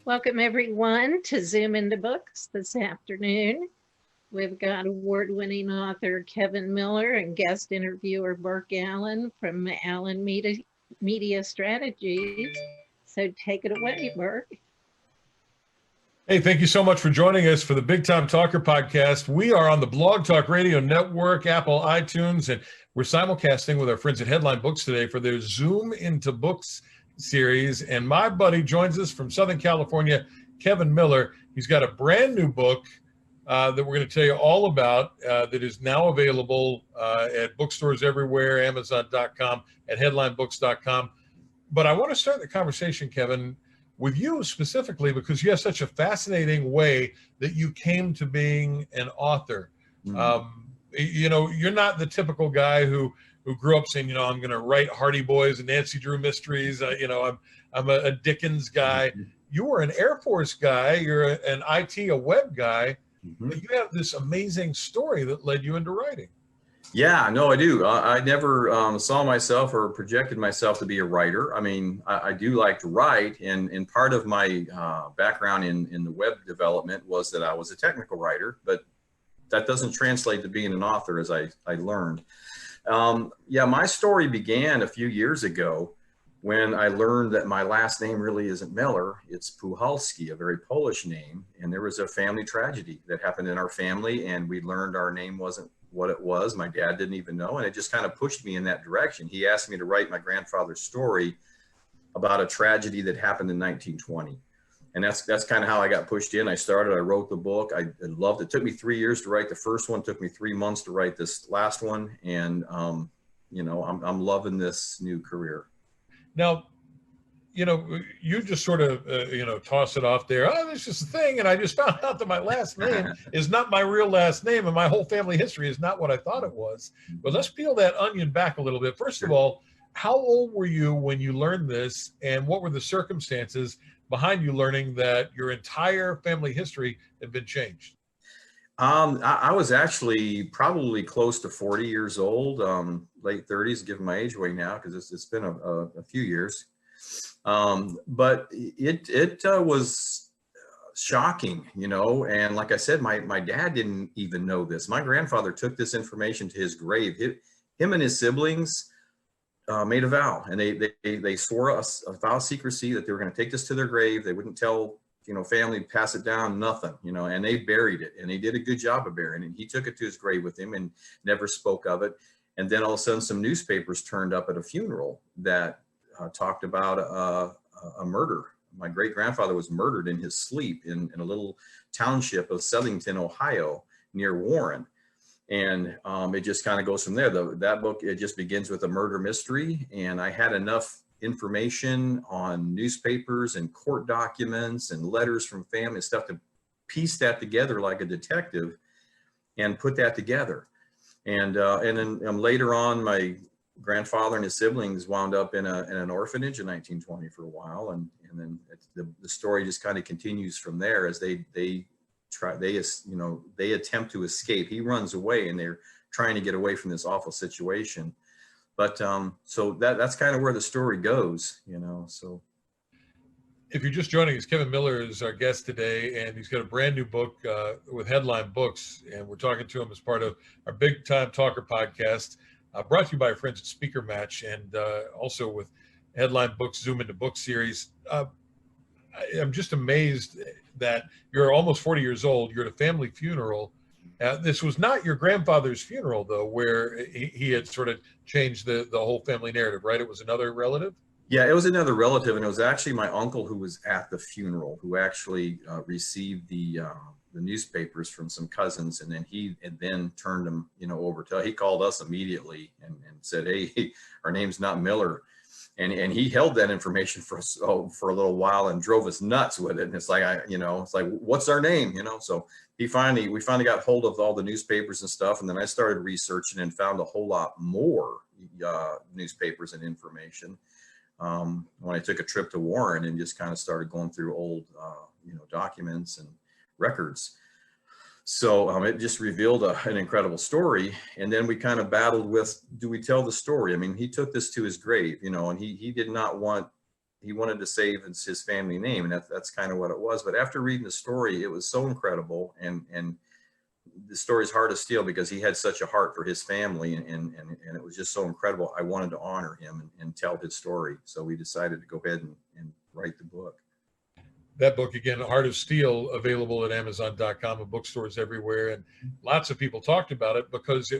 Welcome everyone to Zoom into Books this afternoon. We've got award-winning author Kevin Miller and guest interviewer Burke Allen from Allen Media Strategies. So take it away, Burke. Hey, thank you so much for joining us for the Big Time Talker podcast. We are on the Blog Talk Radio Network, Apple, iTunes, and we're simulcasting with our friends at Headline Books today for their Zoom into Books series. And my buddy joins us from Southern California, Kevin Miller. He's got a brand new book that we're going to tell you all about that is now available at bookstores everywhere, Amazon.com, at headlinebooks.com. But I want to start the conversation, Kevin, with you specifically because you have such a fascinating way that you came to being an author. You know, you're not the typical guy who grew up saying, you know, I'm going to write Hardy Boys and Nancy Drew mysteries. You know, I'm a Dickens guy. You were an Air Force guy. You're an IT, a web guy. But you have this amazing story that led you into writing. Yeah, no, I do. I never saw myself or projected myself to be a writer. I mean, I do like to write, and part of my background in the web development was that I was a technical writer, but that doesn't translate to being an author, as I learned. Yeah, my story began a few years ago when I learned that my last name really isn't Miller, it's Puhalski, a very Polish name, and there was a family tragedy that happened in our family, and we learned our name wasn't what it was. My dad didn't even know, and it just kind of pushed me in that direction. He asked me to write my grandfather's story about a tragedy that happened in 1920. And that's kind of how I got pushed in. I wrote the book. I loved it. It took me 3 years to write the first one. It took me 3 months to write this last one. And, you know, I'm loving this new career. Now, you know, you just sort of, you know, toss it off there. Oh, this is a thing. And I just found out that my last name is not my real last name. And my whole family history is not what I thought it was. But let's peel that onion back a little bit. First of all, how old were you when you learned this? And what were the circumstances behind you learning that your entire family history had been changed? I was actually probably close to 40 years old, late 30s, given my age away now, because it's been a few years. But it was shocking, you know, and like I said, my dad didn't even know this. My grandfather took this information to his grave. Him and his siblings made a vow, and they swore a vow of secrecy that they were going to take this to their grave. They wouldn't tell, you know, family, pass it down, nothing, you know, and they buried it, and they did a good job of burying it. He took it to his grave with him and never spoke of it. And then all of a sudden some newspapers turned up at a funeral that talked about a murder. My great grandfather was murdered in his sleep in a little township of Southington, Ohio, near Warren. And it just kind of goes from there. That book, it just begins with a murder mystery. And I had enough information on newspapers and court documents and letters from family and stuff to piece that together like a detective and put that together. And then later on, my grandfather and his siblings wound up in an orphanage in 1920 for a while. And then the story just kind of continues from there as they attempt to escape. He runs away and they're trying to get away from this awful situation. But so that's kind of where the story goes, you know. So if you're just joining us, Kevin Miller is our guest today, and he's got a brand new book with Headline Books, and we're talking to him as part of our Big Time Talker podcast, brought to you by our friends at Speaker Match, and also with Headline Books Zoom into Books series. I'm just amazed that you're almost 40 years old. You're at a family funeral. This was not your grandfather's funeral, though, where he had sort of changed the whole family narrative, right? It was another relative? Yeah, it was another relative, and it was actually my uncle who was at the funeral, who actually received the newspapers from some cousins, and then he turned them, you know, over to. He called us immediately and said, "Hey, our name's not Miller," and he held that information for us for a little while and drove us nuts with it. And it's like, it's like, what's our name, you know? So we finally got hold of all the newspapers and stuff, and then I started researching and found a whole lot more newspapers and information. When I took a trip to Warren and just kind of started going through old, documents and records. So it just revealed an incredible story. And then we kind of battled with, do we tell the story? I mean, he took this to his grave, you know, and he did not want he wanted to save his family name, and that's kind of what it was. But after reading the story, it was so incredible, and the story is hard to steal because he had such a heart for his family, and it was just so incredible. I wanted to honor him and tell his story, so we decided to go ahead and write the book. That book, again, Heart of Steel, available at Amazon.com and bookstores everywhere. And lots of people talked about it because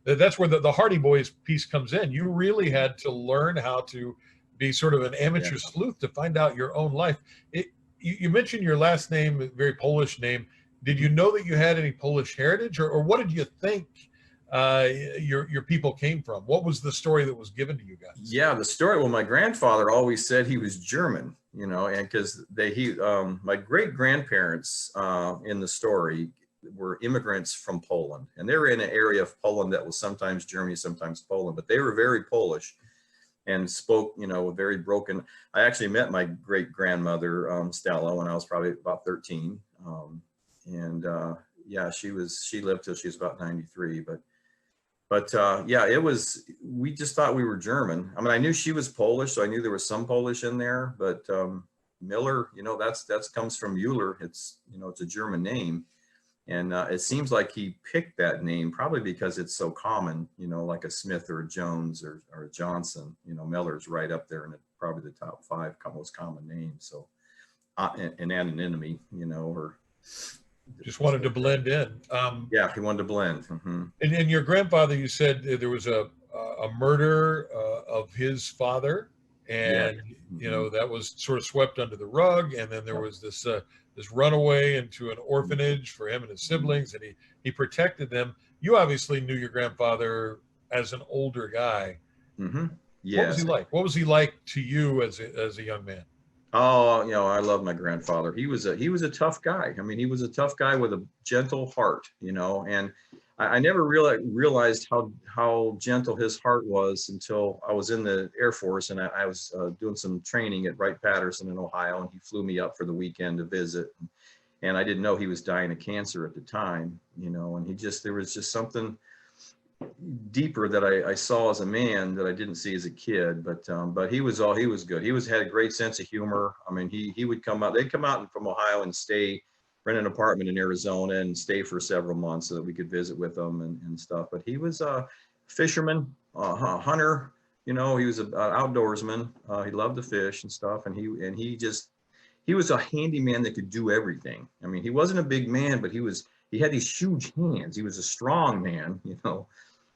that's where the Hardy Boys piece comes in. You really had to learn how to be sort of an amateur sleuth to find out your own life. You mentioned your last name, a very Polish name. Did you know that you had any Polish heritage, or what did you think your people came from? What was the story that was given to you guys? Yeah, the story. Well, my grandfather always said he was German, and because my great grandparents in the story were immigrants from Poland, and they were in an area of Poland that was sometimes Germany, sometimes Poland, but they were very Polish and spoke, very broken. I actually met my great grandmother Stella when I was probably about 13, she lived till she was about 93, But we just thought we were German. I mean, I knew she was Polish, so I knew there was some Polish in there, but Miller, that's comes from Euler. It's, it's a German name. And it seems like he picked that name probably because it's so common, like a Smith or a Jones or a Johnson. Miller's right up there in probably the top 5 most common names. So an anonymity, or just wanted to blend in. He wanted to blend. Mm-hmm. And your grandfather, you said there was a murder of his father, and that was sort of swept under the rug. And then there was this runaway into an orphanage for him and his siblings, and he protected them. You obviously knew your grandfather as an older guy. Mm-hmm. Yes. What was he like? What was he like to you as a young man? Oh, I love my grandfather. He was a tough guy. I mean, he was a tough guy with a gentle heart, and I never realized how gentle his heart was until I was in the Air Force, and I was doing some training at Wright-Patterson in Ohio, and he flew me up for the weekend to visit, and I didn't know he was dying of cancer at the time, and there was just something deeper that I saw as a man that I didn't see as a kid, but he was good. He had a great sense of humor. I mean, he would come out, they'd come out from Ohio and rent an apartment in Arizona and stay for several months so that we could visit with them and stuff. But he was a fisherman, hunter, he was an outdoorsman. He loved to fish and stuff. And he was a handyman that could do everything. I mean, he wasn't a big man, but he had these huge hands. He was a strong man,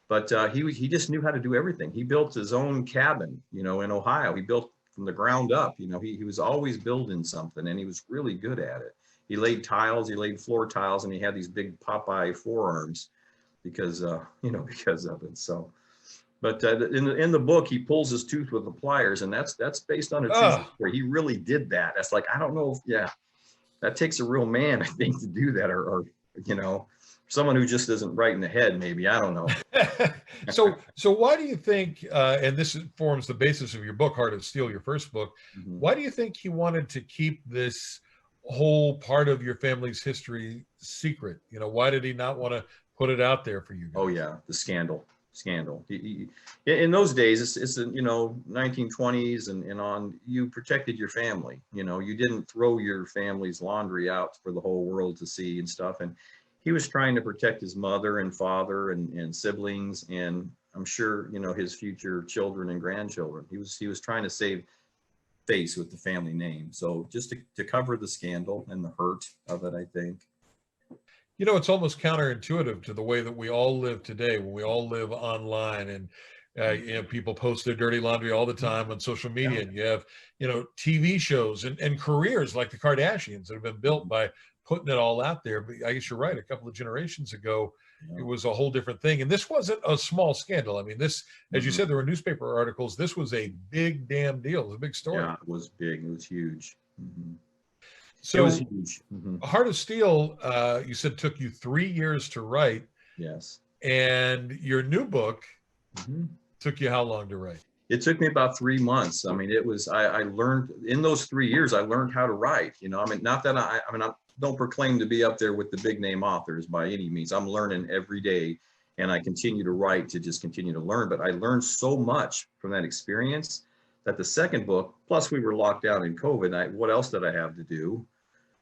but he just knew how to do everything. He built his own cabin, in Ohio. He built from the ground up. He was always building something, and he was really good at it. He laid tiles, he laid floor tiles, and he had these big Popeye forearms because of it. So, but in the book, he pulls his tooth with the pliers, and that's based on a true story. He really did that. That's like, I don't know that takes a real man, I think, to do that, or someone who just isn't right in the head, maybe. I don't know. So why do you think, and this forms the basis of your book, Heart of Steel, your first book, why do you think he wanted to keep this whole part of your family's history secret? Why did he not want to put it out there for you guys? Oh yeah, the scandal. In those days, it's 1920s and on. You protected your family. You didn't throw your family's laundry out for the whole world to see and stuff. And he was trying to protect his mother and father and siblings, and I'm sure his future children and grandchildren. He was trying to save face with the family name. So just to cover the scandal and the hurt of it, I think. It's almost counterintuitive to the way that we all live today, when we all live online, and people post their dirty laundry all the time on social media. And you have, TV shows and careers like the Kardashians that have been built by putting it all out there. But I guess you're right. A couple of generations ago, it was a whole different thing. And this wasn't a small scandal. I mean, this, as you said, there were newspaper articles. This was a big damn deal. It was a big story. Yeah, it was big. It was huge. So, it was huge. Heart of Steel, you said, took you 3 years to write. Yes. And your new book took you how long to write? It took me about 3 months. I mean, it was, I learned in those 3 years, I learned how to write. I mean, not that I don't proclaim to be up there with the big name authors by any means. I'm learning every day, and I continue to write to just continue to learn. But I learned so much from that experience that the second book, plus we were locked down in COVID, what else did I have to do?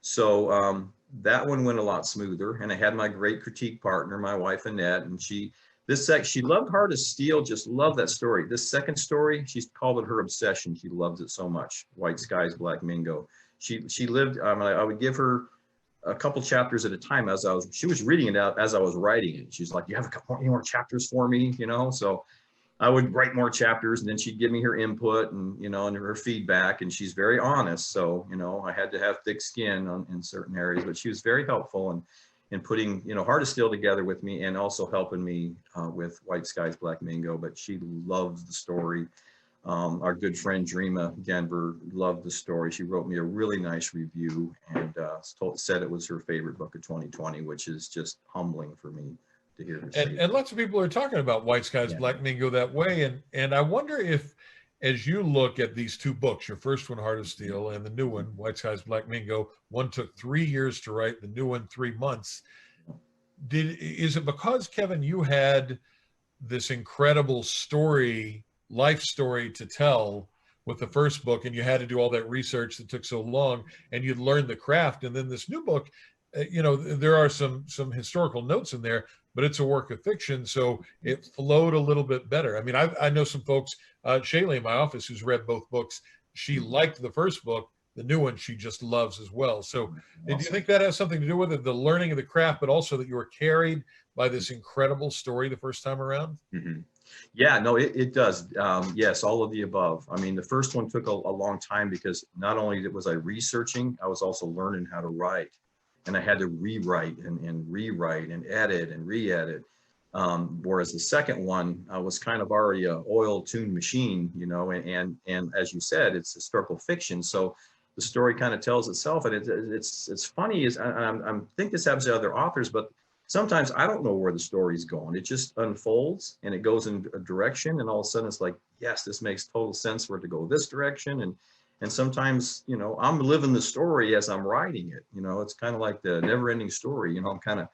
So that one went a lot smoother, and I had my great critique partner, my wife Annette, and she loved Heart of Steel, just loved that story. This second story, she's called it her obsession. She loves it so much. White Skies, Black Mingo. She lived. I would give her a couple chapters at a time she was reading it out as I was writing it. She's like, "You have a couple more chapters for me," you know. So I would write more chapters, and then she'd give me her input and, you know, and her feedback. And she's very honest. So, you know, I had to have thick skin in certain areas, but she was very helpful in putting, you know, Heart of Steel together with me, and also helping me with White Skies, Black Mingo. But she loves the story. Our good friend Dreama Denver loved the story. She wrote me a really nice review, and said it was her favorite book of 2020, which is just humbling for me to hear her say. And lots of people are talking about White Skies, Black Mingo that way. And I wonder if, as you look at these two books, your first one, Heart of Steel, and the new one, White Skies, Black Mingo, one took 3 years to write, the new one 3 months. Is it because, Kevin, you had this incredible story, life story to tell with the first book, and you had to do all that research that took so long, and you'd learned the craft, and then this new book, you know, there are some historical notes in there, but it's a work of fiction, so it flowed a little bit better. I mean, I know some folks, Shaylee in my office, who's read both books. She liked the first book. The new one she just loves as well. So awesome. Do you think that has something to do with it, the learning of the craft, but also that you were carried by this incredible story the first time around? Mm-hmm. Yeah, no, it does. Yes, all of the above. I mean, the first one took a long time because not only was I researching, I was also learning how to write. And I had to rewrite and rewrite and edit and re-edit. Whereas the second one, I was kind of already a oil-tuned machine, you know, and as you said, it's historical fiction. So the story kind of tells itself. And it's funny, I think this happens to other authors, but sometimes I don't know where the story's going. It just unfolds and it goes in a direction, and all of a sudden it's like, yes, this makes total sense for it to go this direction. And sometimes, you know, I'm living the story as I'm writing it. You know, it's kind of like the never-ending story. You know, I'm kind of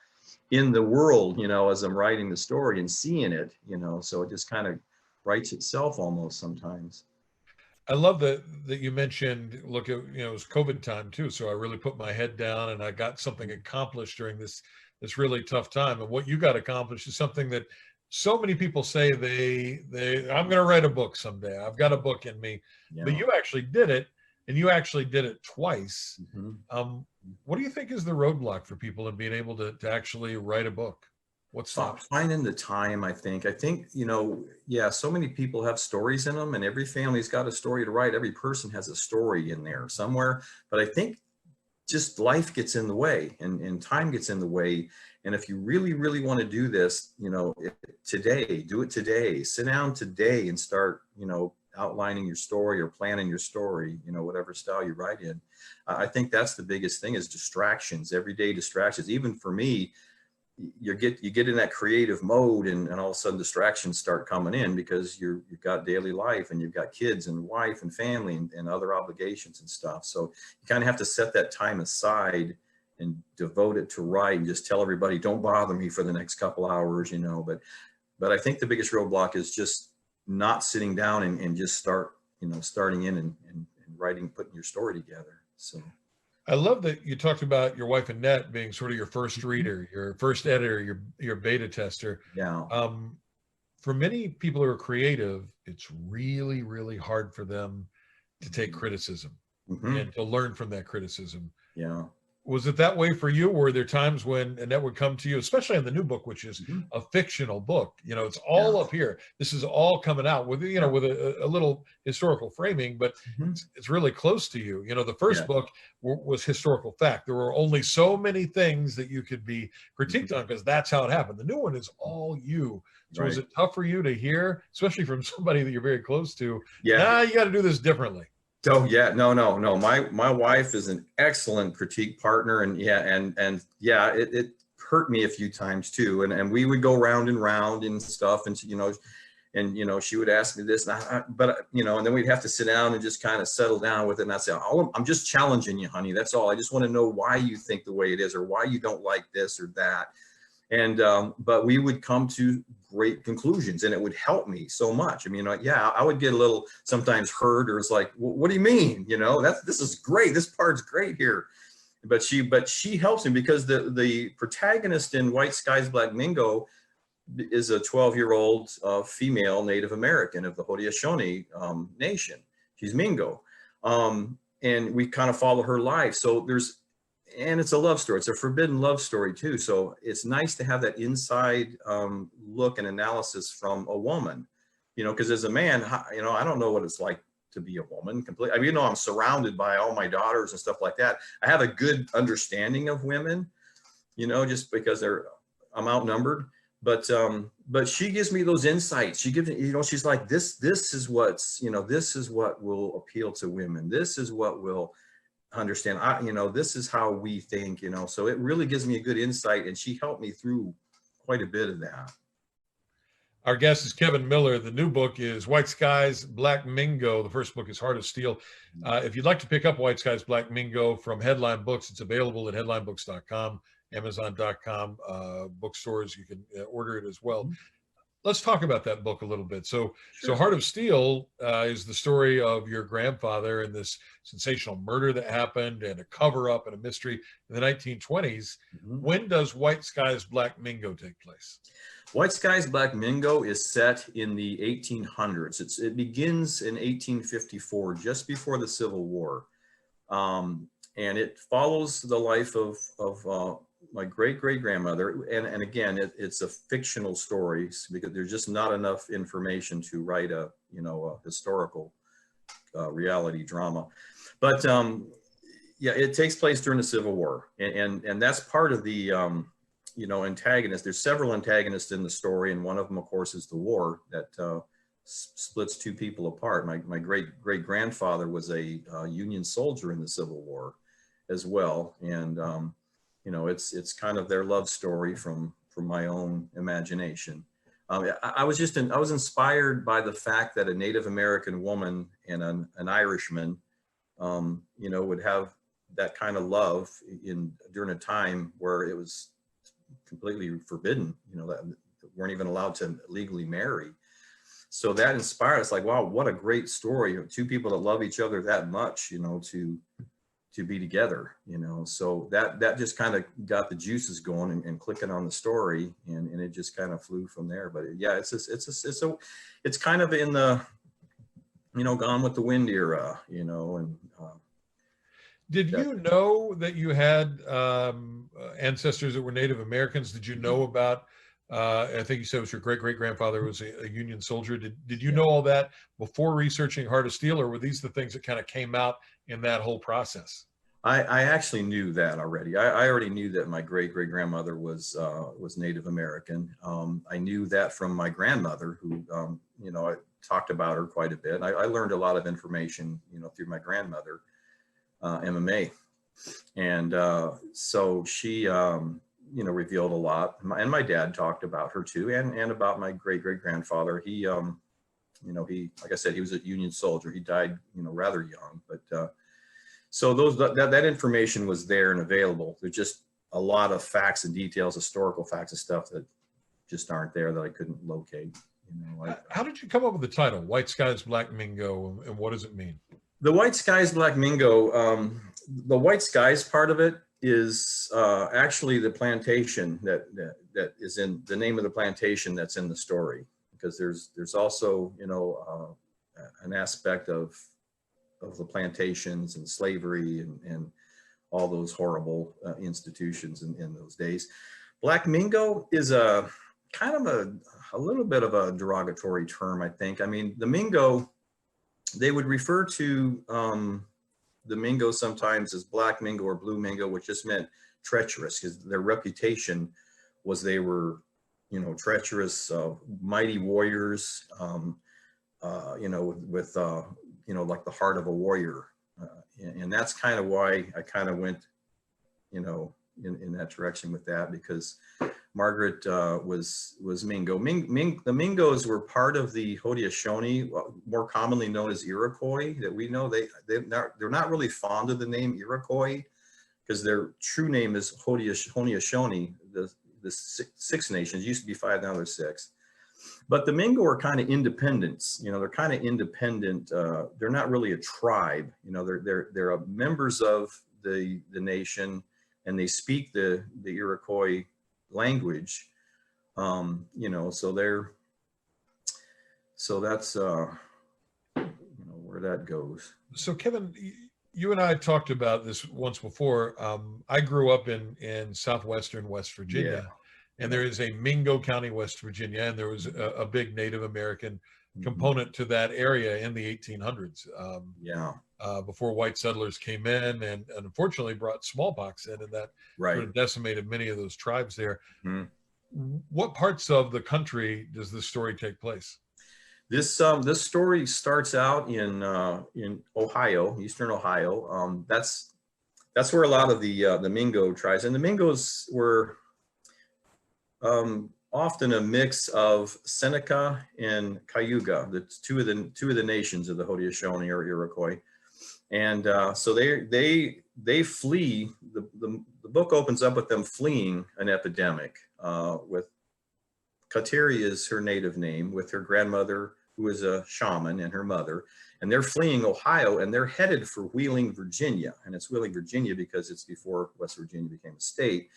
in the world, you know, as I'm writing the story and seeing it, you know, so it just kind of writes itself almost sometimes. I love that you mentioned, look, at, you know, it was COVID time too. So I really put my head down and I got something accomplished during this really tough time. And what you got accomplished is something that so many people say I'm going to write a book someday. I've got a book in me, but you actually did it, and you actually did it twice. Mm-hmm. What do you think is the roadblock for people in being able to actually write a book? What's finding the time? I think, you know, yeah, so many people have stories in them, and every family's got a story to write. Every person has a story in there somewhere, but I think just life gets in the way, and time gets in the way. And if you really, really want to do this, you know, do it today. Sit down today and start, you know, outlining your story or planning your story, you know, whatever style you write in. I think that's the biggest thing, is distractions, everyday distractions. Even for me, you get in that creative mode, and all of a sudden distractions start coming in because you've got daily life, and you've got kids and wife and family and other obligations and stuff. So you kind of have to set that time aside and devote it to write, and just tell everybody, don't bother me for the next couple hours, you know. But I think the biggest roadblock is just not sitting down and just starting in and writing, putting your story together. So I love that you talked about your wife Annette being sort of your first reader, your first editor, your beta tester. Yeah. For many people who are creative, it's really, really hard for them to take criticism and to learn from that criticism. Yeah. Was it that way for you? Were there times when Annette would come to you, especially in the new book, which is a fictional book? You know, it's all up here. This is all coming out with, you know, with a little historical framing, but it's really close to you. You know, the first book was historical fact. There were only so many things that you could be critiqued on because that's how it happened. The new one is all you. So was it tough for you to hear, especially from somebody that you're very close to? Yeah, you got to do this differently. Oh yeah, no. My wife is an excellent critique partner, and it hurt me a few times too. And we would go round and round and stuff, and you know, she would ask me this, but you know, and then we'd have to sit down and just kind of settle down with it. And I'd say, I'm just challenging you, honey. That's all. I just want to know why you think the way it is, or why you don't like this or that. And but we would come to great conclusions, and it would help me so much. I mean, yeah, I would get a little sometimes hurt, or it's like, what do you mean? You know, this is great. This part's great here. But she helps me, because the protagonist in White Skies Black Mingo is a 12-year-old female Native American of the Haudenosaunee nation. She's Mingo. And we kind of follow her life. So and it's a love story. It's a forbidden love story too. So it's nice to have that inside look and analysis from a woman, you know, because as a man, you know, I don't know what it's like to be a woman completely. I mean, you know, I'm surrounded by all my daughters and stuff like that. I have a good understanding of women, you know, just because I'm outnumbered. But she gives me those insights. She gives me, you know, she's like, this is what's, you know, this is what will appeal to women. This is what will understand, you know, this is how we think, you know. So it really gives me a good insight, and she helped me through quite a bit of that. Our guest is Kevin Miller. The new book is White Skies Black Mingo. The first book is Heart of Steel. If you'd like to pick up White Skies Black Mingo from Headline Books, it's available at headlinebooks.com. Amazon.com, bookstores, you can order it as well. Let's talk about that book a little bit. So Heart of Steel is the story of your grandfather and this sensational murder that happened, and a cover-up and a mystery in the 1920s. When does White Skies Black Mingo take place? White Skies Black Mingo is set in the 1800s. It begins in 1854, just before the Civil War. And it follows the life of my great-great-grandmother, and again, it's a fictional story, because there's just not enough information to write a historical reality drama. But yeah, it takes place during the Civil War, and that's part of the antagonist. There's several antagonists in the story, and one of them, of course, is the war that splits two people apart. My great-great-grandfather was a Union soldier in the Civil War as well, and it's kind of their love story from my own imagination. I was inspired by the fact that a Native American woman and an Irishman, would have that kind of love during a time where it was completely forbidden, that weren't even allowed to legally marry. So that inspired us, like, wow, what a great story. Two people that love each other that much, to be together, so that just kind of got the juices going and clicking on the story, and it just kind of flew from there. But yeah, it's kind of in the, Gone with the Wind era, and did you know that you had ancestors that were Native Americans? Did you know about, I think you said it was your great-great-grandfather was a Union soldier. Did you know all that before researching Heart of Steel, or were these the things that kind of came out in that whole process? I actually knew that already. I already knew that my great-great-grandmother was Native American. I knew that from my grandmother, who, I talked about her quite a bit. I learned a lot of information, through my grandmother, MMA. And so she, revealed a lot. And my dad talked about her too, and about my great-great-grandfather. He, like I said, he was a Union soldier. He died, rather young, but so that information was there and available. There's just a lot of facts and details, historical facts and stuff that just aren't there, that I couldn't locate. How did you come up with the title, White Skies Black Mingo, and what does it mean? The White Skies Black Mingo, the White Skies part of it is actually the plantation that is in the name of the plantation that's in the story, because there's also, an aspect of the plantations and slavery and all those horrible institutions in those days. Black Mingo is a kind of a little bit of a derogatory term, I think. I mean, the Mingo, they would refer to the Mingo sometimes as Black Mingo or Blue Mingo, which just meant treacherous, because their reputation was they were, treacherous, mighty warriors, with like the heart of a warrior. And that's kind of why I kind of went, in that direction with that, because Margaret was Mingo. The Mingos were part of the Haudenosaunee, more commonly known as Iroquois, that we know. They're not really fond of the name Iroquois, because their true name is Haudenosaunee. The 6 nations, used to be 5, now there's 6. But the Mingo are kind of independents. You know, they're kind of independent. They're not really a tribe. You know, they're members of the nation, and they speak the Iroquois language. You know, so that's you know, where that goes. So Kevin, you and I talked about this once before. I grew up in southwestern West Virginia, and there is a Mingo County, West Virginia, and there was a big Native American component to that area in the 1800s. Before white settlers came in and unfortunately brought smallpox in, and that sort of decimated many of those tribes there. What parts of the country does this story take place? This story starts out in Ohio, eastern Ohio. That's where a lot of the Mingo tribes, and the Mingos were often a mix of Seneca and Cayuga, the two of the nations of the Haudenosaunee or Iroquois, and so they flee. The book opens up with them fleeing an epidemic. With Kateri is her native name, with her grandmother, who is a shaman, and her mother, and they're fleeing Ohio, and they're headed for Wheeling, Virginia, and it's Wheeling, Virginia because it's before West Virginia became a state.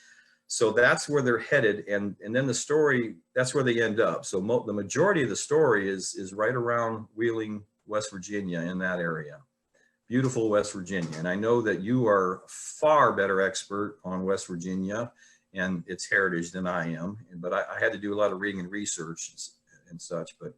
So that's where they're headed, and then the story, that's where they end up. So the majority of the story is right around Wheeling, West Virginia, in that area. Beautiful West Virginia, and I know that you are far better expert on West Virginia and its heritage than I am, but I had to do a lot of reading and research and such, but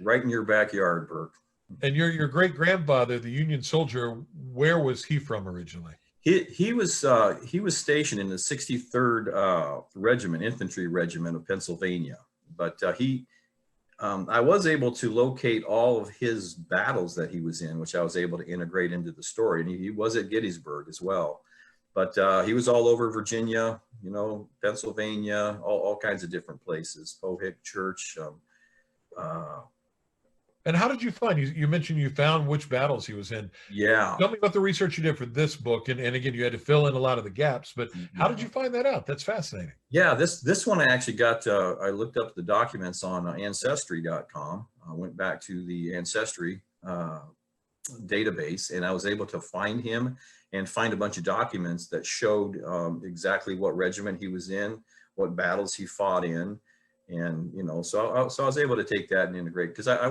right in your backyard, Burke. And your great grandfather, the Union soldier, where was he from originally? He was stationed in the 63rd Regiment, Infantry Regiment of Pennsylvania, but I was able to locate all of his battles that he was in, which I was able to integrate into the story, and he was at Gettysburg as well. But he was all over Virginia, you know, Pennsylvania, all kinds of different places, Pohick Church. And how did you find, you mentioned you found which battles he was in. Yeah. Tell me about the research you did for this book. And again, you had to fill in a lot of the gaps, but how did you find that out? That's fascinating. Yeah, this one I actually got, I looked up the documents on Ancestry.com. I went back to the Ancestry database, and I was able to find him and find a bunch of documents that showed exactly what regiment he was in, what battles he fought in. And, you know, so I was able to take that and integrate, because I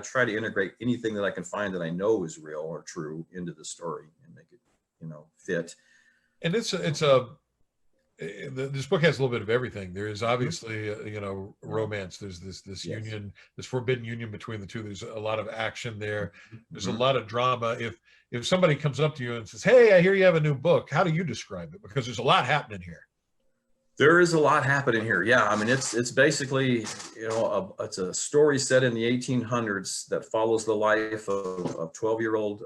try to integrate anything that I can find that I know is real or true into the story and make it, you know, fit. And this book has a little bit of everything. There is obviously, you know, romance. There's this union, this forbidden union between the two. There's a lot of action there. There's a lot of drama. If somebody comes up to you and says, "Hey, I hear you have a new book," how do you describe it? Because there's a lot happening here. There is a lot happening here. Yeah, I mean, it's basically, you know, it's a story set in the 1800s that follows the life of 12-year-old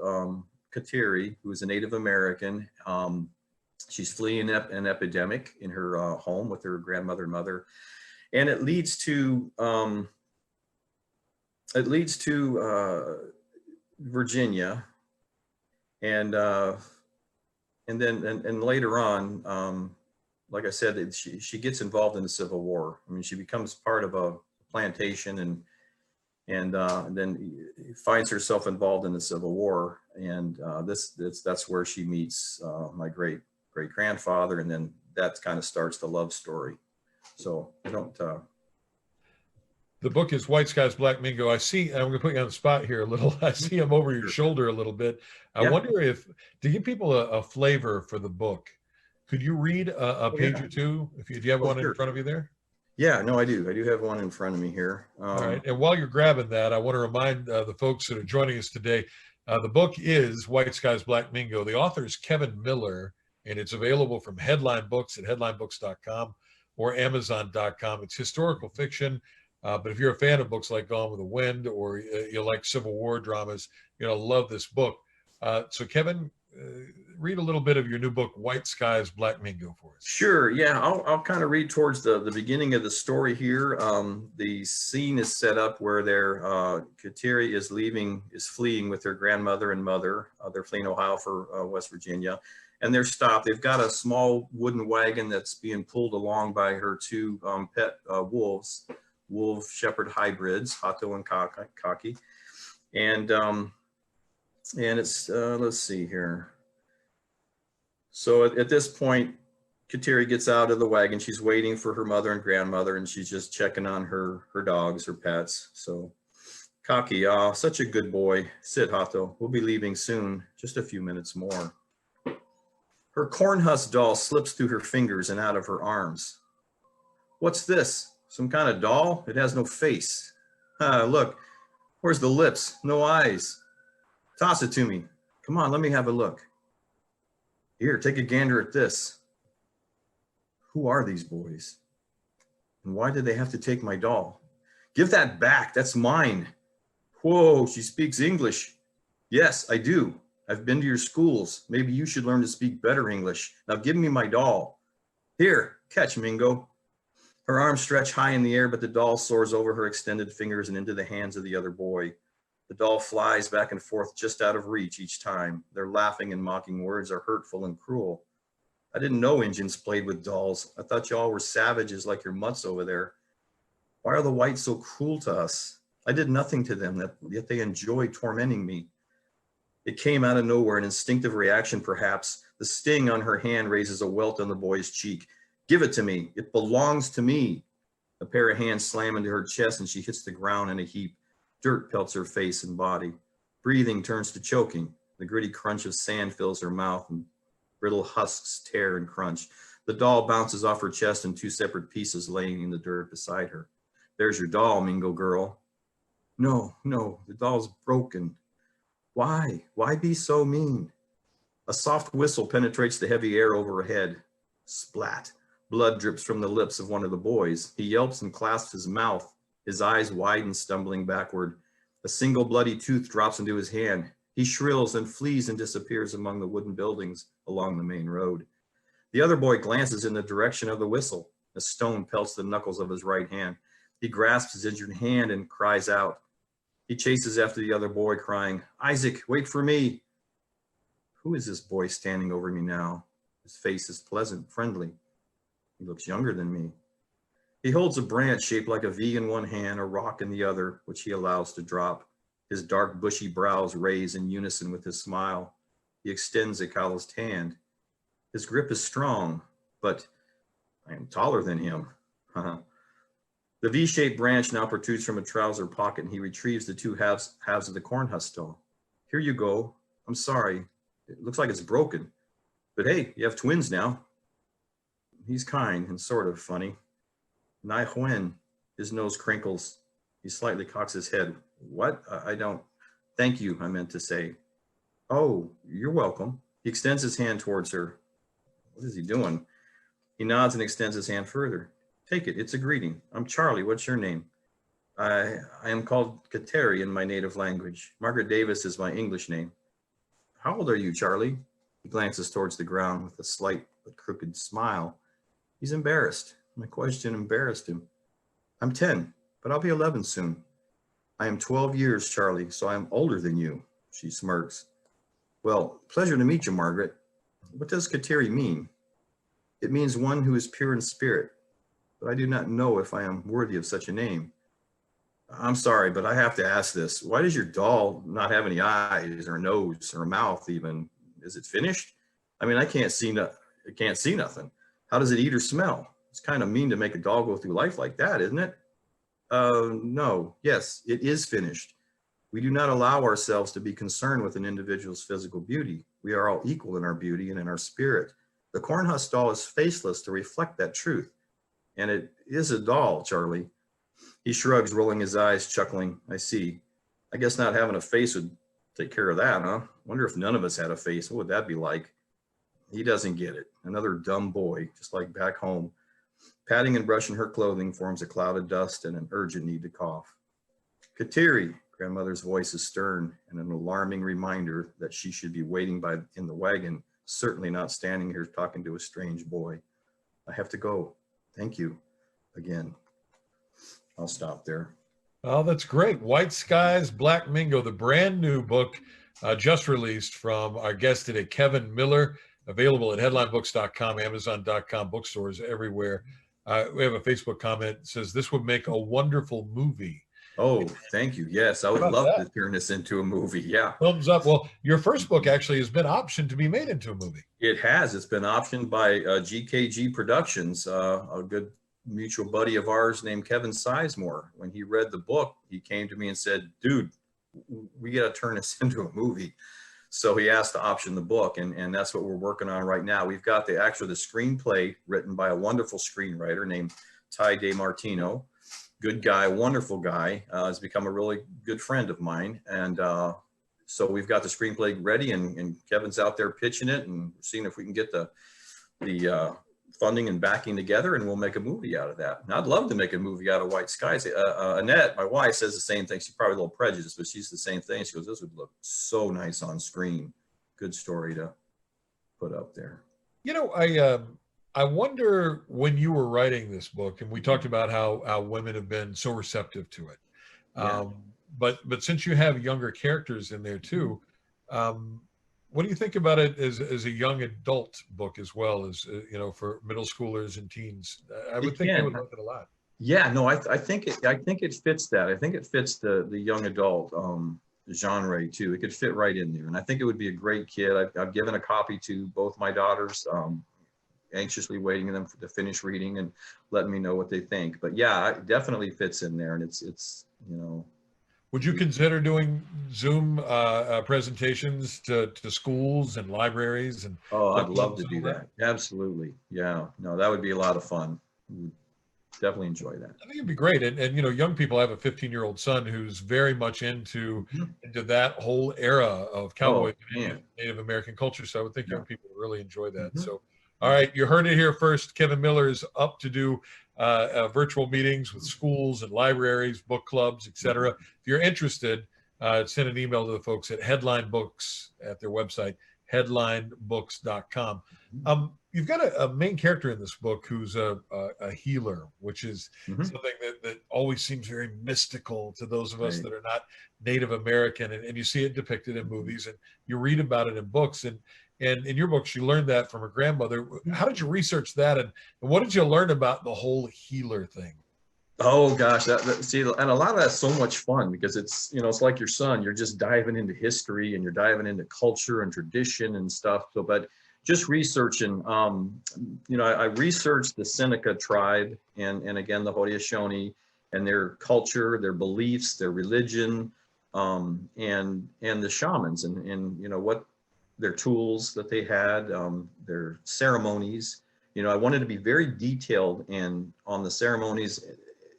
Kateri, who is a Native American. She's fleeing an epidemic in her home with her grandmother and mother, and it leads to Virginia, and then later on. Like I said, she gets involved in the Civil War. I mean, she becomes part of a plantation, and then finds herself involved in the Civil War. And that's where she meets my great grandfather, and then that kind of starts the love story. So I don't. The book is White Skies Black Mingo. I see, I'm going to put you on the spot here a little. I see him over your shoulder a little bit. I wonder if, to give people a flavor for the book, could you read a page or two? If you have one in front of you there? Yeah, no, I do. I do have one in front of me here. All right. And while you're grabbing that, I want to remind the folks that are joining us today, the book is White Skies Black Mingo. The author is Kevin Miller, and it's available from Headline Books at headlinebooks.com or amazon.com. It's historical fiction, but if you're a fan of books like Gone with the Wind, or you like Civil War dramas, you're going to love this book. So Kevin, read a little bit of your new book, White Skies Black Mingo, for us. Sure. Yeah, I'll kind of read towards the beginning of the story here. The scene is set up where Kateri is fleeing with her grandmother and mother. They're fleeing Ohio for West Virginia, and they're stopped. They've got a small wooden wagon that's being pulled along by her two pet wolves, wolf shepherd hybrids, Hato and Kaki. And it's, let's see here. So at this point, Kateri gets out of the wagon. She's waiting for her mother and grandmother, and she's just checking on her dogs, her pets. So Kaki, such a good boy. Sit, Hato. We'll be leaving soon, just a few minutes more. Her corn husk doll slips through her fingers and out of her arms. What's this? Some kind of doll? It has no face. Look, where's the lips? No eyes. Toss it to me. Come on, let me have a look. Here, take a gander at this. Who are these boys? And why did they have to take my doll? Give that back, that's mine. Whoa, she speaks English. Yes, I do. I've been to your schools. Maybe you should learn to speak better English. Now give me my doll. Here, catch, Mingo. Her arms stretch high in the air, but the doll soars over her extended fingers and into the hands of the other boy. The doll flies back and forth just out of reach each time. Their laughing and mocking words are hurtful and cruel. I didn't know Indians played with dolls. I thought y'all were savages like your mutts over there. Why are the whites so cruel to us? I did nothing to them, yet they enjoy tormenting me. It came out of nowhere, an instinctive reaction perhaps. The sting on her hand raises a welt on the boy's cheek. Give it to me. It belongs to me. A pair of hands slam into her chest and she hits the ground in a heap. Dirt pelts her face and body. Breathing turns to choking. The gritty crunch of sand fills her mouth and brittle husks tear and crunch. The doll bounces off her chest in two separate pieces laying in the dirt beside her. There's your doll, Mingo girl. No, the doll's broken. Why? Why be so mean? A soft whistle penetrates the heavy air overhead. Splat. Blood drips from the lips of one of the boys. He yelps and clasps his mouth. His eyes widen, stumbling backward. A single bloody tooth drops into his hand. He shrills and flees and disappears among the wooden buildings along the main road. The other boy glances in the direction of the whistle. A stone pelts the knuckles of his right hand. He grasps his injured hand and cries out. He chases after the other boy, crying, Isaac, wait for me. Who is this boy standing over me now? His face is pleasant, friendly. He looks younger than me. He holds a branch shaped like a V in one hand, a rock in the other, which he allows to drop. His dark, bushy brows raise in unison with his smile. He extends a calloused hand. His grip is strong, but I am taller than him. The V-shaped branch now protrudes from a trouser pocket, and he retrieves the two halves of the corn husk doll. Here you go. I'm sorry. It looks like it's broken. But hey, you have twins now. He's kind and sort of funny. Nai Huen, his nose crinkles. He slightly cocks his head. What? I don't. Thank you, I meant to say. Oh, you're welcome. He extends his hand towards her. What is he doing? He nods and extends his hand further. Take it, it's a greeting. I'm Charlie, what's your name? I am called Kateri in my native language. Margaret Davis is my English name. How old are you, Charlie? He glances towards the ground with a slight but crooked smile. He's embarrassed. My question embarrassed him. I'm 10, but I'll be 11 soon. I am 12 years, Charlie, so I am older than you. She smirks. Well, pleasure to meet you, Margaret. What does Kateri mean? It means one who is pure in spirit, but I do not know if I am worthy of such a name. I'm sorry, but I have to ask this. Why does your doll not have any eyes or a nose or a mouth even? Is it finished? I mean, I can't see nothing. How does it eat or smell? It's kind of mean to make a doll go through life like that, isn't it? No, yes, it is finished. We do not allow ourselves to be concerned with an individual's physical beauty. We are all equal in our beauty and in our spirit. The corn husk doll is faceless to reflect that truth. And it is a doll, Charlie. He shrugs, rolling his eyes, chuckling. I see. I guess not having a face would take care of that, huh? Wonder if none of us had a face. What would that be like? He doesn't get it. Another dumb boy, just like back home. Patting and brushing her clothing forms a cloud of dust and an urgent need to cough. Kateri, grandmother's voice is stern and an alarming reminder that she should be waiting in the wagon, certainly not standing here talking to a strange boy. I have to go. Thank you again. I'll stop there. Oh, that's great. White Skies, Black Mingo, the brand new book just released from our guest today, Kevin Miller, available at headlinebooks.com, amazon.com, bookstores everywhere. We have a Facebook comment that says this would make a wonderful movie. Oh, thank you. Yes, I would How about love that? to turn this into a movie. Yeah, Thumbs up. Well, your first book actually has been optioned to be made into a movie. it has. It's been optioned by GKG Productions, a good mutual buddy of ours named Kevin Sizemore. When he read the book, he came to me and said, dude, we got to turn this into a movie. So he asked to option the book, and that's what we're working on right now. We've got the screenplay written by a wonderful screenwriter named Ty DeMartino. Good guy, wonderful guy, has become a really good friend of mine. And so we've got the screenplay ready, and Kevin's out there pitching it and seeing if we can get the funding and backing together, and we'll make a movie out of that. And I'd love to make a movie out of White Skies. Annette, my wife, says the same thing. She's probably a little prejudiced, but she's the same thing. She goes, this would look so nice on screen. Good story to put up there. You know, I wonder when you were writing this book, and we talked about how women have been so receptive to it. Yeah. But since you have younger characters in there too, what do you think about it as a young adult book as well as, you know, for middle schoolers and teens? I would think they would love it a lot. Yeah, no, I think it fits that. I think it fits the young adult genre too. It could fit right in there, and I think it would be a great kid. I've given a copy to both my daughters, anxiously waiting them to finish reading and letting me know what they think. But yeah, it definitely fits in there, and it's you know. Would you consider doing Zoom presentations to schools and libraries? And Oh, I'd love to do that. Absolutely. Yeah. No, that would be a lot of fun. We'd definitely enjoy that. I think it'd be great. And you know, young people, I have a 15-year-old son who's very much into that whole era of cowboy and Native American culture. So I would think young people would really enjoy that. So, all right, you heard it here first. Kevin Miller is up to do virtual meetings with schools and libraries, book clubs, etc. If you're interested, send an email to the folks at Headline Books at their website, headlinebooks.com. You've got a main character in this book who's a healer, which is something that always seems very mystical to those of us that are not Native American, and you see it depicted in movies, and you read about it in books, and in your book, she learned that from her grandmother. How did you research that, and what did you learn about the whole healer thing? Oh gosh, see, and a lot of that's so much fun because it's, you know, it's like your son. You're just diving into history and you're diving into culture and tradition and stuff. So, but just researching, you know, I researched the Seneca tribe and again the Haudenosaunee and their culture, their beliefs, their religion, and the shamans and you know what their tools that they had, their ceremonies. You know, I wanted to be very detailed on the ceremonies.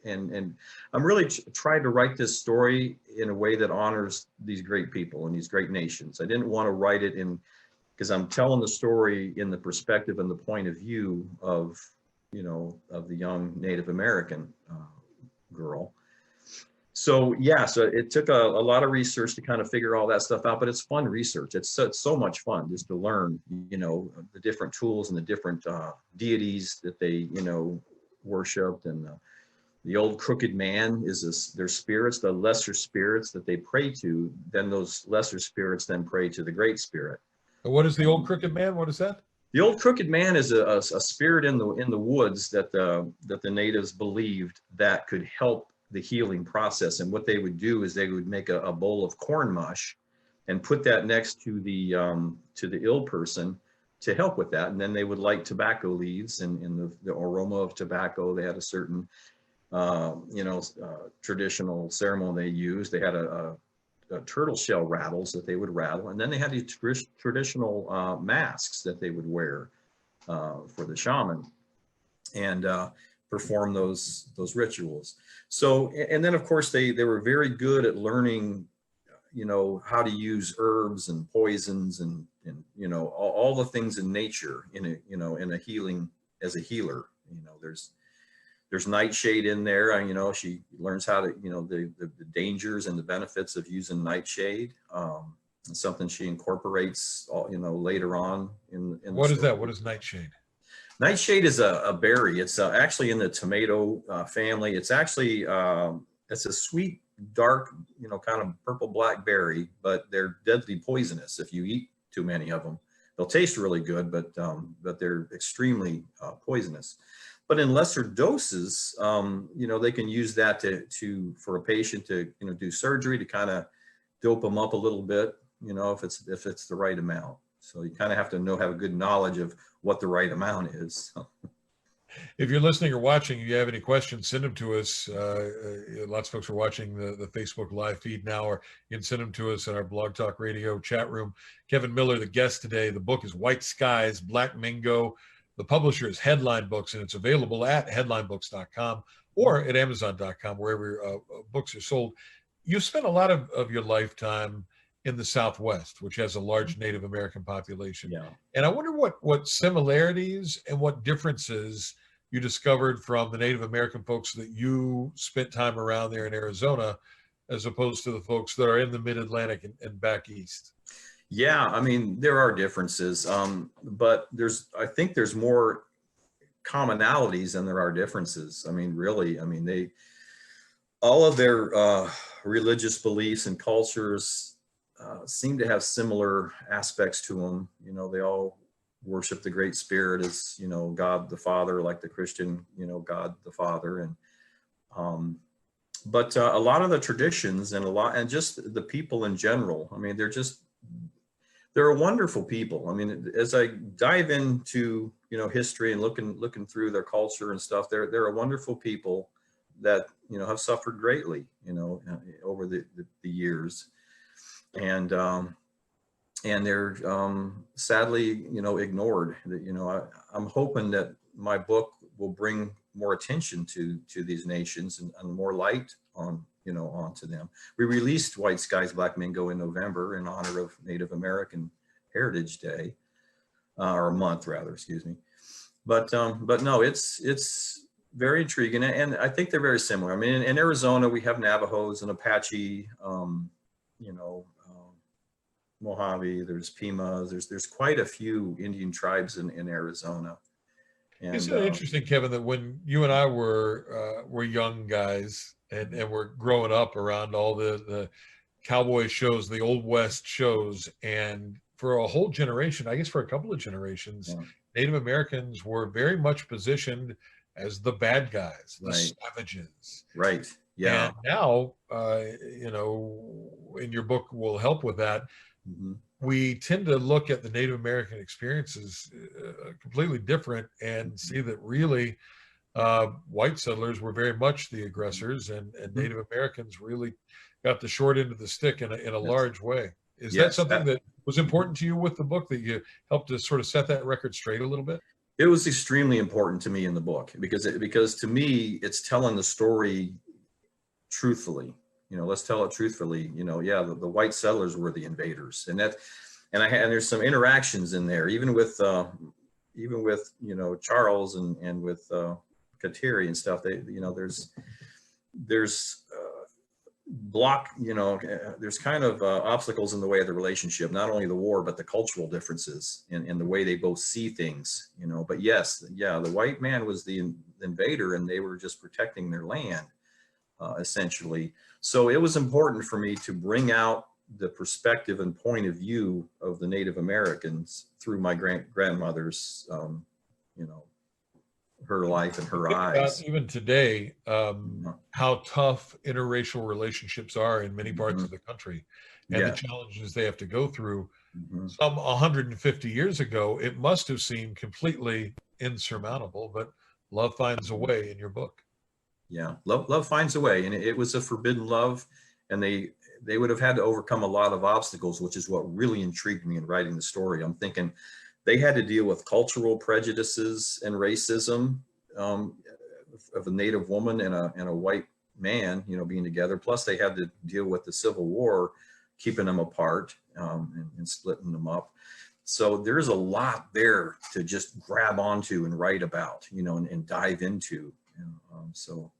And I'm really trying to write this story in a way that honors these great people and these great nations. I didn't want to write it because I'm telling the story in the perspective and the point of view of, you know, of the young Native American girl. So yeah, so it took a lot of research to kind of figure all that stuff out, but it's fun research. It's so much fun just to learn, you know, the different tools and the different deities that they, you know, worshipped, and the old crooked man is their spirits, the lesser spirits that they pray to. Then those lesser spirits then pray to the great spirit. What is the old crooked man? What is that? The old crooked man is a spirit in the woods that the natives believed that could help the healing process. And what they would do is they would make a bowl of corn mush and put that next to the ill person to help with that. And then they would light tobacco leaves, and in the aroma of tobacco, they had a certain traditional ceremony they used. They had a turtle shell rattles that they would rattle, and then they had these traditional masks that they would wear for the shaman and perform those rituals. So, and then of course they were very good at learning, you know, how to use herbs and poisons and you know all the things in nature in a healing as a healer. You know, there's nightshade in there. You know, she learns how to, you know, the dangers and the benefits of using nightshade. It's something she incorporates, you know, later on in what is that? What is nightshade? Nightshade is a berry. It's actually in the tomato family. It's actually it's a sweet, dark, you know, kind of purple black berry, but they're deadly poisonous if you eat too many of them. They'll taste really good, but they're extremely poisonous. but in lesser doses, they can use that for a patient to, do surgery to kind of dope them up a little bit, if it's the right amount. So you kind of have to have a good knowledge of what the right amount is. If you're listening or watching, if you have any questions, send them to us. Lots of folks are watching the Facebook live feed now, or you can send them to us in our Blog Talk Radio chat room. Kevin Miller, the guest today. The book is White Skies, Black Mingo. The publisher is Headline Books, and it's available at headlinebooks.com or at amazon.com, wherever books are sold. You spent a lot of your lifetime in the Southwest, which has a large Native American population. Yeah. And I wonder what similarities and what differences you discovered from the Native American folks that you spent time around there in Arizona, as opposed to the folks that are in the mid-Atlantic and back east. Yeah, I mean, there are differences, but I think there's more commonalities than there are differences. I mean, really, all of their religious beliefs and cultures seem to have similar aspects to them. They all worship the Great Spirit as, God the Father, like the Christian, God the Father. And but a lot of the traditions and just the people in general, they're a wonderful people. As I dive into, history and looking through their culture and stuff, they're a wonderful people that, have suffered greatly, over the years. And they're sadly, ignored. I'm hoping that my book will bring more attention to these nations and more light onto them. We released White Skies Black Mingo in November in honor of Native American Heritage Day, or month rather, excuse me. But no, it's very intriguing, and I think they're very similar. In Arizona we have Navajos and Apache, Mojave, there's Pimas, there's quite a few Indian tribes in Arizona. And, isn't it interesting, Kevin, that when you and I were young guys and were growing up around all the cowboy shows, the Old West shows, and for a whole generation, I guess for a couple of generations, yeah. Native Americans were very much positioned as the bad guys, the Right. savages. Right. Yeah. And now, in your book will help with that. Mm-hmm. We tend to look at the Native American experiences completely different and see that really white settlers were very much the aggressors, and Native Americans really got the short end of the stick in a large way. Is that something that was important to you with the book, that you helped to sort of set that record straight a little bit? It was extremely important to me in the book because to me, it's telling the story truthfully. Let's tell it truthfully. The white settlers were the invaders, and there's some interactions in there, even with Charles and with Kateri and stuff. There's there's kind of obstacles in the way of the relationship, not only the war, but the cultural differences in the way they both see things, but yes, the white man was the invader and they were just protecting their land, essentially. So it was important for me to bring out the perspective and point of view of the Native Americans through my grandmother's, her life and her eyes. Even today, how tough interracial relationships are in many parts of the country, and the challenges they have to go through. Some 150 years ago, it must have seemed completely insurmountable, but love finds a way in your book. Yeah, love finds a way, and it was a forbidden love, and they would have had to overcome a lot of obstacles, which is what really intrigued me in writing the story. I'm thinking they had to deal with cultural prejudices and racism of a Native woman and a white man, being together. Plus, they had to deal with the Civil War, keeping them apart and splitting them up. So there's a lot there to just grab onto and write about, and dive into. So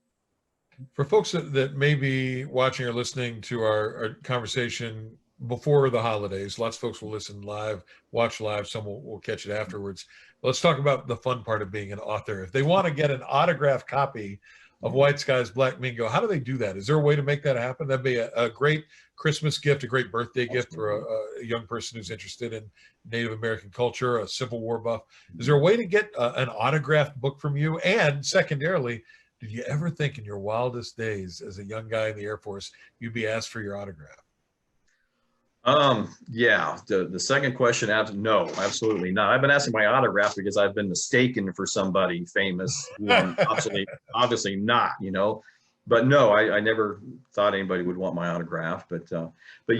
for folks that may be watching or listening to our conversation before the holidays, lots of folks will listen live, watch live, some will catch it afterwards. Let's talk about the fun part of being an author. If they want to get an autographed copy of White Skies Black Mingo. How do they do that? Is there a way to make that happen? That'd be a great Christmas gift, a great birthday gift for a young person who's interested in Native American culture, a Civil War buff. Is there a way to get an autographed book from you? And secondarily, did you ever think in your wildest days as a young guy in the Air Force, you'd be asked for your autograph? Yeah, the second question, no, absolutely not. I've been asking my autograph because I've been mistaken for somebody famous who I'm obviously not, but no, I never thought anybody would want my autograph, but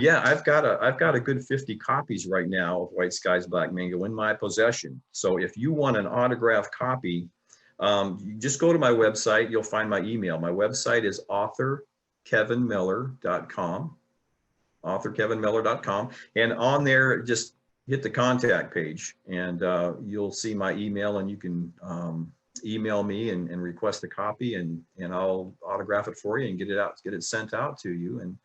yeah, I've got a good 50 copies right now of White Skies Black Mingo in my possession. So if you want an autographed copy, you just go to my website, you'll find my email. My website is authorkevinmiller.com. authorkevinmiller.com, and on there just hit the contact page, and you'll see my email, and you can email me and request a copy, and I'll autograph it for you and get it sent out to you, and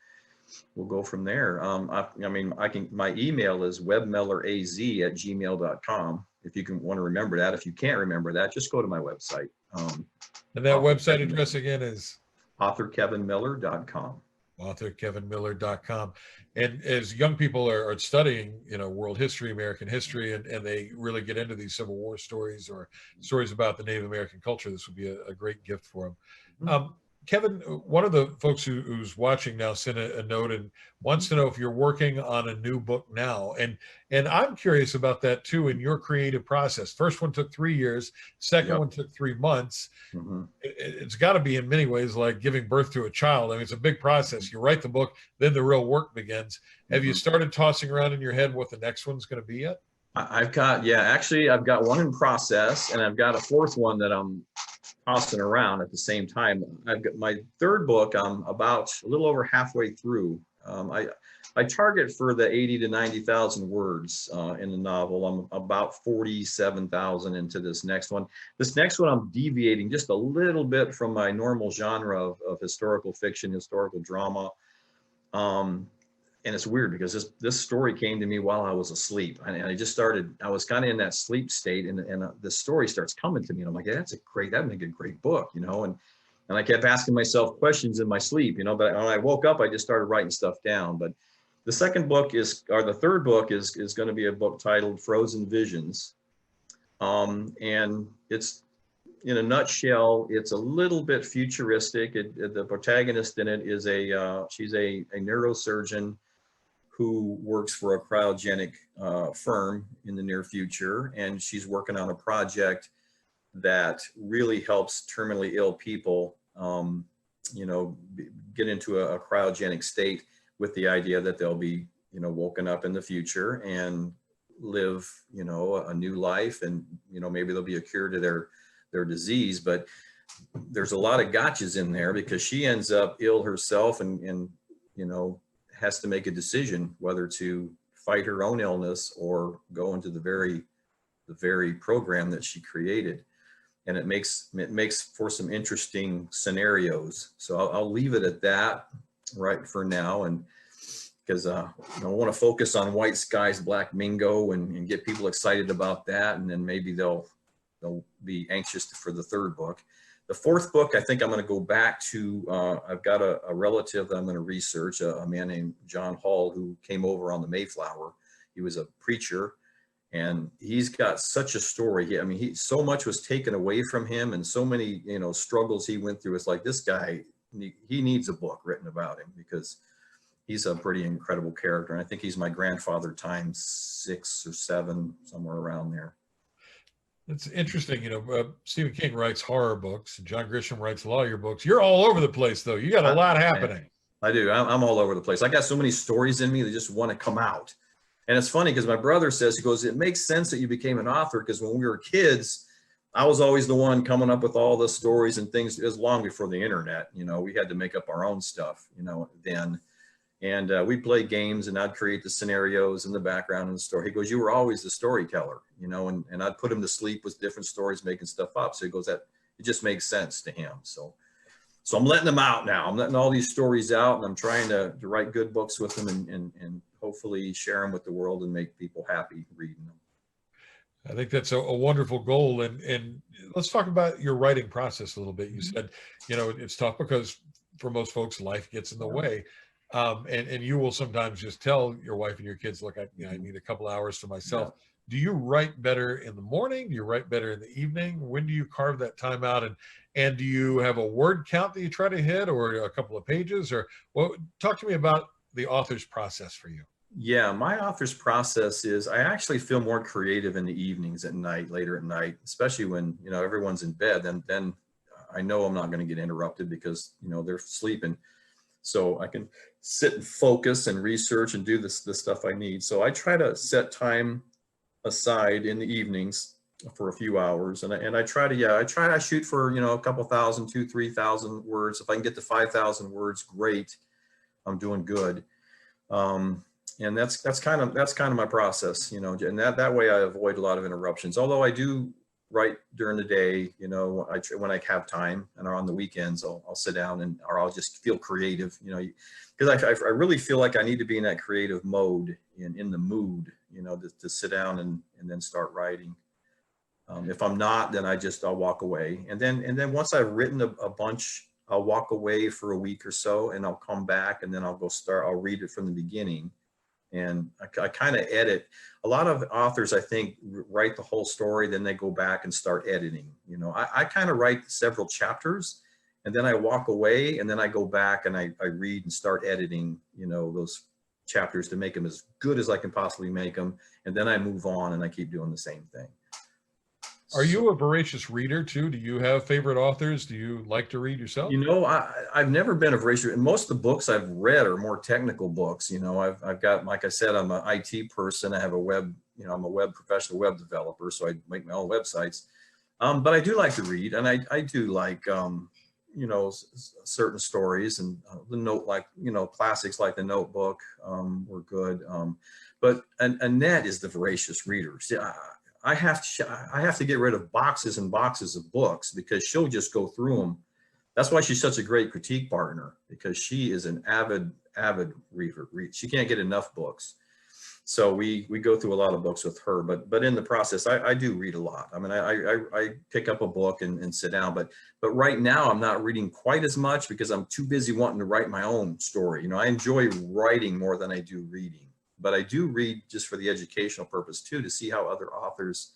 we'll go from there. My email is webmilleraz@gmail.com. If you want to remember that. If you can't remember that, just go to my website. And that website address again is authorkevinmiller.com. authorkevinmiller.com. And as young people are studying, world history, American history, and they really get into these Civil War stories or stories about the Native American culture, this would be a great gift for them. Mm-hmm. Kevin, one of the folks who's watching now sent a note and wants to know if you're working on a new book now. And I'm curious about that too, in your creative process. First one took 3 years. Second one took 3 months. Mm-hmm. It's got to be in many ways like giving birth to a child. I mean, it's a big process. You write the book, then the real work begins. Have you started tossing around in your head what the next one's going to be yet? I've got one in process, and I've got a fourth one that I'm tossing around at the same time. I've got my third book. I'm about a little over halfway through. I target for the 80 to 90,000 words in the novel. I'm about 47,000 into this next one. This next one, I'm deviating just a little bit from my normal genre of historical fiction, historical drama. And it's weird because this story came to me while I was asleep, and I was kind of in that sleep state, and the story starts coming to me, and I'm like, yeah, that'd make a great book, and I kept asking myself questions in my sleep, but when I woke up, I just started writing stuff down. But the third book is going to be a book titled Frozen Visions. And it's, in a nutshell, it's a little bit futuristic. The protagonist in it is she's a neurosurgeon who works for a cryogenic firm in the near future, and she's working on a project that really helps terminally ill people, get into a cryogenic state with the idea that they'll be, woken up in the future and live, a new life, and maybe there'll be a cure to their disease. But there's a lot of gotchas in there because she ends up ill herself and has to make a decision whether to fight her own illness or go into the very program that she created. And it makes for some interesting scenarios. So I'll leave it at that right for now. And because I want to focus on White Skies Black Mingo and get people excited about that. And then maybe they'll be anxious for the third book. The fourth book, I think I'm going to go back to, I've got a relative that I'm going to research, a man named John Hall, who came over on the Mayflower. He was a preacher, and he's got such a story. So much was taken away from him, and so many, struggles he went through. It's like, this guy, he needs a book written about him because he's a pretty incredible character. And I think he's my grandfather times 6 or 7, somewhere around there. It's interesting, Stephen King writes horror books, and John Grisham writes lawyer books. You're all over the place, though. You got a lot happening. I do. I'm all over the place. I got so many stories in me that just want to come out. And it's funny because my brother says, he goes, it makes sense that you became an author because when we were kids, I was always the one coming up with all the stories and things. It was long before the internet. We had to make up our own stuff, then. And we'd play games, and I'd create the scenarios and the background and the story. He goes, you were always the storyteller, and I'd put him to sleep with different stories, making stuff up. So he goes, that it just makes sense to him. So I'm letting them out now. I'm letting all these stories out, and I'm trying to write good books with them and hopefully share them with the world and make people happy reading them. I think that's a wonderful goal. And let's talk about your writing process a little bit. You Mhm. said, it's tough because for most folks, life gets in the way. And you will sometimes just tell your wife and your kids, look, I need a couple hours to myself. Yeah. Do you write better in the morning? Do you write better in the evening? When do you carve that time out? And do you have a word count that you try to hit, or a couple of pages? Or well, talk to me about the author's process for you. Yeah, my author's process is I actually feel more creative in the evenings at night, later at night, especially when, everyone's in bed. Then I know I'm not going to get interrupted because, they're sleeping. So I can sit and focus and research and do the stuff I need. So I try to set time aside in the evenings for a few hours. And I try to shoot for, a couple thousand, 2,000-3,000 words. If I can get to 5,000 words, great. I'm doing good. And that's kind of my process, and that way I avoid a lot of interruptions. Although I do write during the day, when I have time, and on the weekends, I'll sit down or I'll just feel creative, because I really feel like I need to be in that creative mode, in the mood, to sit down and then start writing. If I'm not, then I'll walk away. And then once I've written a bunch, I'll walk away for a week or so, and I'll come back, and then I'll read it from the beginning. And I kind of edit. A lot of authors, I think, write the whole story, then they go back and start editing. I kind of write several chapters, and then I walk away, and then I go back and I read and start editing, those chapters to make them as good as I can possibly make them. And then I move on and I keep doing the same thing. Are you a voracious reader too? Do you have favorite authors? Do you like to read yourself? I've never been a voracious reader. Most of the books I've read are more technical books. I've got, like I said, I'm an IT person. I have I'm a professional web developer, so I make my own websites. But I do like to read, and I do like, certain stories, and classics like The Notebook were good. But Annette is the voracious reader. See, I have to get rid of boxes and boxes of books because she'll just go through them. That's why she's such a great critique partner, because she is an avid reader. She can't get enough books. So we go through a lot of books with her, but in the process, I do read a lot. I mean, I pick up a book and sit down, but right now I'm not reading quite as much because I'm too busy wanting to write my own story. I enjoy writing more than I do reading. But I do read just for the educational purpose too, to see how other authors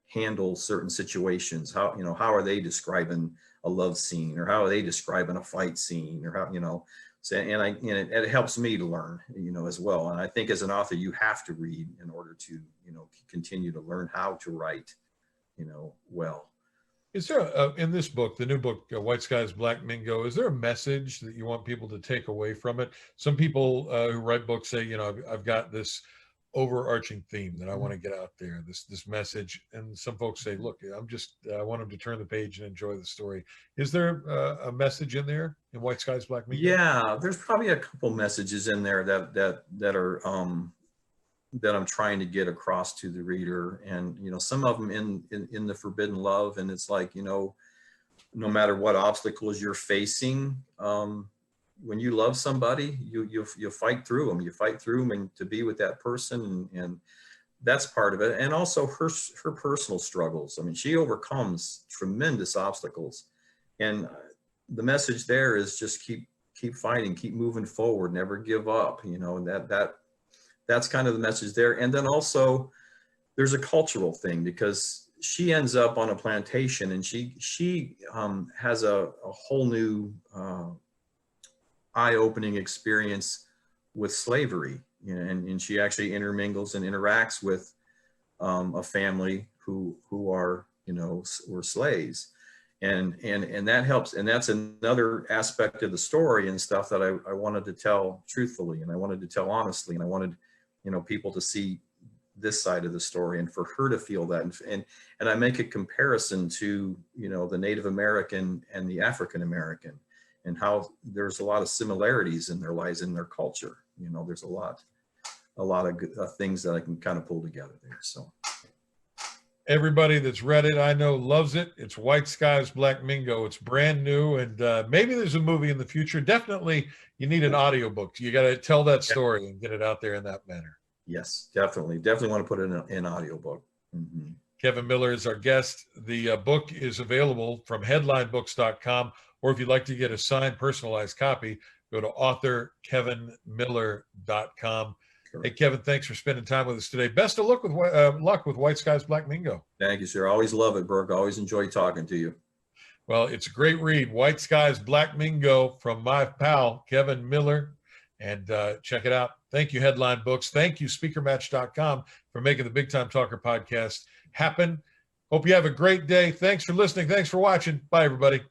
handle certain situations. How are they describing a love scene, or how are they describing a fight scene, or how, so, and it helps me to learn, as well. And I think as an author, you have to read in order to, continue to learn how to write, well. Is there in this book, the new book, White Skies Black Mingo, is there a message that you want people to take away from it? Some people who write books say, I've got this overarching theme that I want to get out there, this message. And some folks say, look, I want them to turn the page and enjoy the story. Is there a message in there in White Skies Black Mingo? Yeah, there's probably a couple messages in there that are that I'm trying to get across to the reader. And, some of them in the forbidden love. And it's like, no matter what obstacles you're facing, when you love somebody, you fight through them. You fight through them and to be with that person. And that's part of it. And also her personal struggles. I mean, she overcomes tremendous obstacles. And the message there is just keep fighting, keep moving forward, never give up, and that's kind of the message there. And then also there's a cultural thing, because she ends up on a plantation, and she has a whole new eye-opening experience with slavery, and she actually intermingles and interacts with a family who are, were slaves. And that helps. And that's another aspect of the story and stuff that I wanted to tell truthfully, and I wanted to tell honestly, and I wanted, people to see this side of the story, and for her to feel that. And I make a comparison to, the Native American and the African American, and how there's a lot of similarities in their lives, in their culture. There's a lot of good things that I can kind of pull together there. So. Everybody that's read it, I know, loves it. It's White Skies Black Mingo. It's brand new, and maybe there's a movie in the future. Definitely, you need an audiobook. You got to tell that story and get it out there in that manner. Yes, definitely want to put it in an audiobook. Mm-hmm. Kevin Miller is our guest. The book is available from headlinebooks.com, or if you'd like to get a signed, personalized copy, go to authorkevinmiller.com. Hey, Kevin, thanks for spending time with us today. Best of luck with White Skies Black Mingo. Thank you, sir. Always love it, Burke. Always enjoy talking to you. Well, it's a great read, White Skies Black Mingo, from my pal, Kevin Miller. And check it out. Thank you, Headline Books. Thank you, SpeakerMatch.com, for making the Big Time Talker podcast happen. Hope you have a great day. Thanks for listening. Thanks for watching. Bye, everybody.